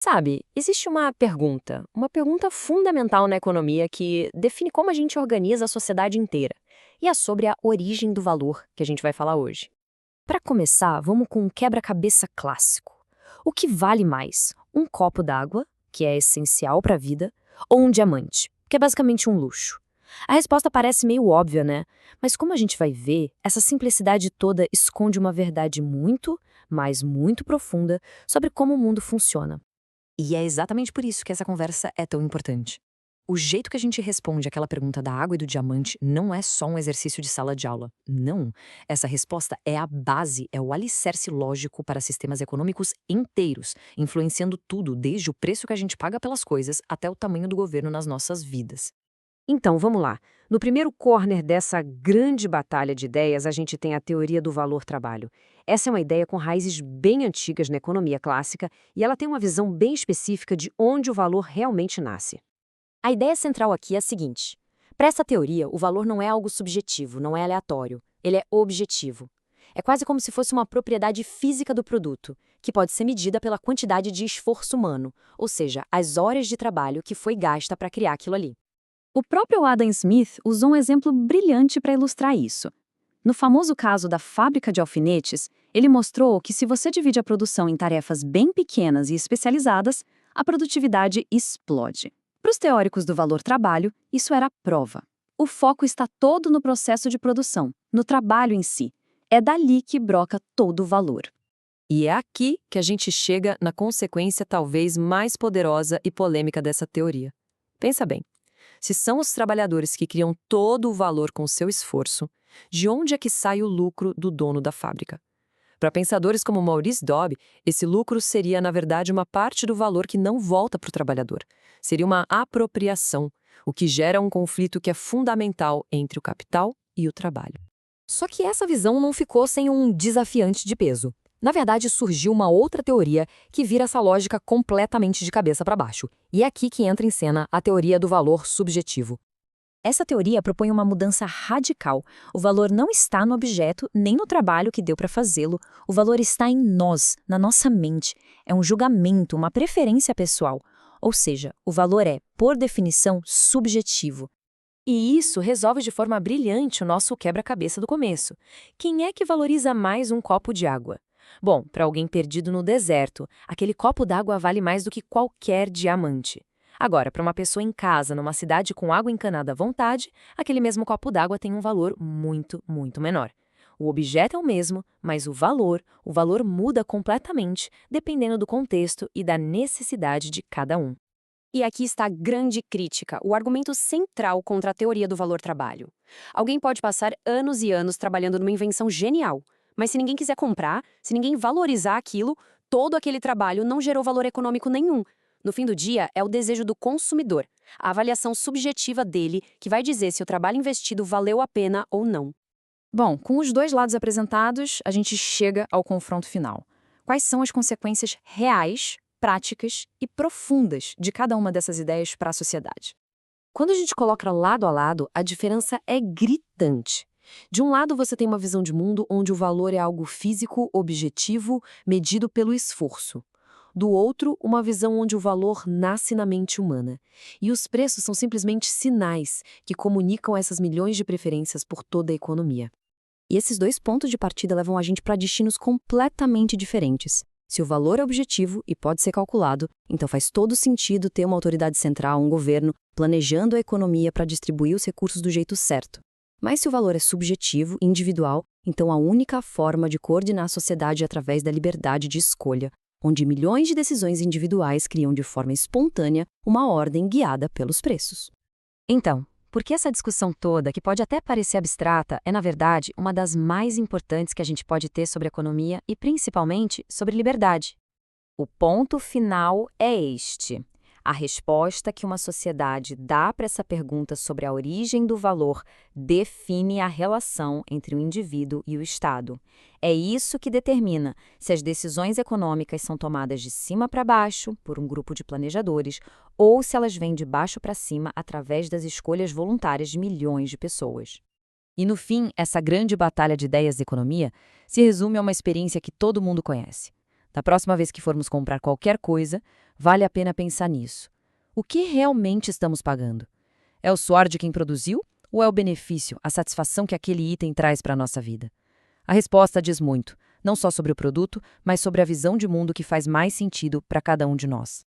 Sabe, existe uma pergunta fundamental na economia que define como a gente organiza a sociedade inteira. E é sobre a origem do valor que a gente vai falar hoje. Para começar, vamos com um quebra-cabeça clássico. O que vale mais? Um copo d'água, que é essencial para a vida, ou um diamante, que é basicamente um luxo? A resposta parece meio óbvia, né? Mas como a gente vai ver, essa simplicidade toda esconde uma verdade muito, mas muito profunda sobre como o mundo funciona. E é exatamente por isso que essa conversa é tão importante. O jeito que a gente responde aquela pergunta da água e do diamante não é só um exercício de sala de aula. Não. Essa resposta é a base, é o alicerce lógico para sistemas econômicos inteiros, influenciando tudo, desde o preço que a gente paga pelas coisas até o tamanho do governo nas nossas vidas. Então, vamos lá. No primeiro corner dessa grande batalha de ideias, a gente tem a teoria do valor-trabalho. Essa é uma ideia com raízes bem antigas na economia clássica e ela tem uma visão bem específica de onde o valor realmente nasce. A ideia central aqui é a seguinte: para essa teoria, o valor não é algo subjetivo, não é aleatório, ele é objetivo. É quase como se fosse uma propriedade física do produto, que pode ser medida pela quantidade de esforço humano, ou seja, as horas de trabalho que foi gasta para criar aquilo ali. O próprio Adam Smith usou um exemplo brilhante para ilustrar isso. No famoso caso da fábrica de alfinetes, ele mostrou que se você divide a produção em tarefas bem pequenas e especializadas, a produtividade explode. Para os teóricos do valor-trabalho, isso era a prova. O foco está todo no processo de produção, no trabalho em si. É dali que broca todo o valor. E é aqui que a gente chega na consequência talvez mais poderosa e polêmica dessa teoria. Pensa bem. Se são os trabalhadores que criam todo o valor com seu esforço, de onde é que sai o lucro do dono da fábrica? Para pensadores como Maurice Dobb, esse lucro seria, na verdade, uma parte do valor que não volta para o trabalhador. Seria uma apropriação, o que gera um conflito que é fundamental entre o capital e o trabalho. Só que essa visão não ficou sem um desafiante de peso. Na verdade, surgiu uma outra teoria que vira essa lógica completamente de cabeça para baixo. E é aqui que entra em cena a teoria do valor subjetivo. Essa teoria propõe uma mudança radical. O valor não está no objeto nem no trabalho que deu para fazê-lo. O valor está em nós, na nossa mente. É um julgamento, uma preferência pessoal. Ou seja, o valor é, por definição, subjetivo. E isso resolve de forma brilhante o nosso quebra-cabeça do começo. Quem é que valoriza mais um copo de água? Bom, para alguém perdido no deserto, aquele copo d'água vale mais do que qualquer diamante. Agora, para uma pessoa em casa, numa cidade com água encanada à vontade, aquele mesmo copo d'água tem um valor muito, muito menor. O objeto é o mesmo, mas o valor muda completamente, dependendo do contexto e da necessidade de cada um. E aqui está a grande crítica, o argumento central contra a teoria do valor-trabalho. Alguém pode passar anos e anos trabalhando numa invenção genial, mas se ninguém quiser comprar, se ninguém valorizar aquilo, todo aquele trabalho não gerou valor econômico nenhum. No fim do dia, é o desejo do consumidor, a avaliação subjetiva dele, que vai dizer se o trabalho investido valeu a pena ou não. Bom, com os dois lados apresentados, a gente chega ao confronto final. Quais são as consequências reais, práticas e profundas de cada uma dessas ideias para a sociedade? Quando a gente coloca lado a lado, a diferença é gritante. De um lado, você tem uma visão de mundo onde o valor é algo físico, objetivo, medido pelo esforço. Do outro, uma visão onde o valor nasce na mente humana. E os preços são simplesmente sinais que comunicam essas milhões de preferências por toda a economia. E esses dois pontos de partida levam a gente para destinos completamente diferentes. Se o valor é objetivo e pode ser calculado, então faz todo sentido ter uma autoridade central, um governo, planejando a economia para distribuir os recursos do jeito certo. Mas se o valor é subjetivo, individual, então a única forma de coordenar a sociedade é através da liberdade de escolha, onde milhões de decisões individuais criam de forma espontânea uma ordem guiada pelos preços. Então, por que essa discussão toda, que pode até parecer abstrata, é na verdade uma das mais importantes que a gente pode ter sobre economia e principalmente sobre liberdade? O ponto final é este. A resposta que uma sociedade dá para essa pergunta sobre a origem do valor define a relação entre o indivíduo e o Estado. É isso que determina se as decisões econômicas são tomadas de cima para baixo, por um grupo de planejadores, ou se elas vêm de baixo para cima através das escolhas voluntárias de milhões de pessoas. E no fim, essa grande batalha de ideias da economia se resume a uma experiência que todo mundo conhece. Da próxima vez que formos comprar qualquer coisa, vale a pena pensar nisso. O que realmente estamos pagando? É o suor de quem produziu ou é o benefício, a satisfação que aquele item traz para a nossa vida? A resposta diz muito, não só sobre o produto, mas sobre a visão de mundo que faz mais sentido para cada um de nós.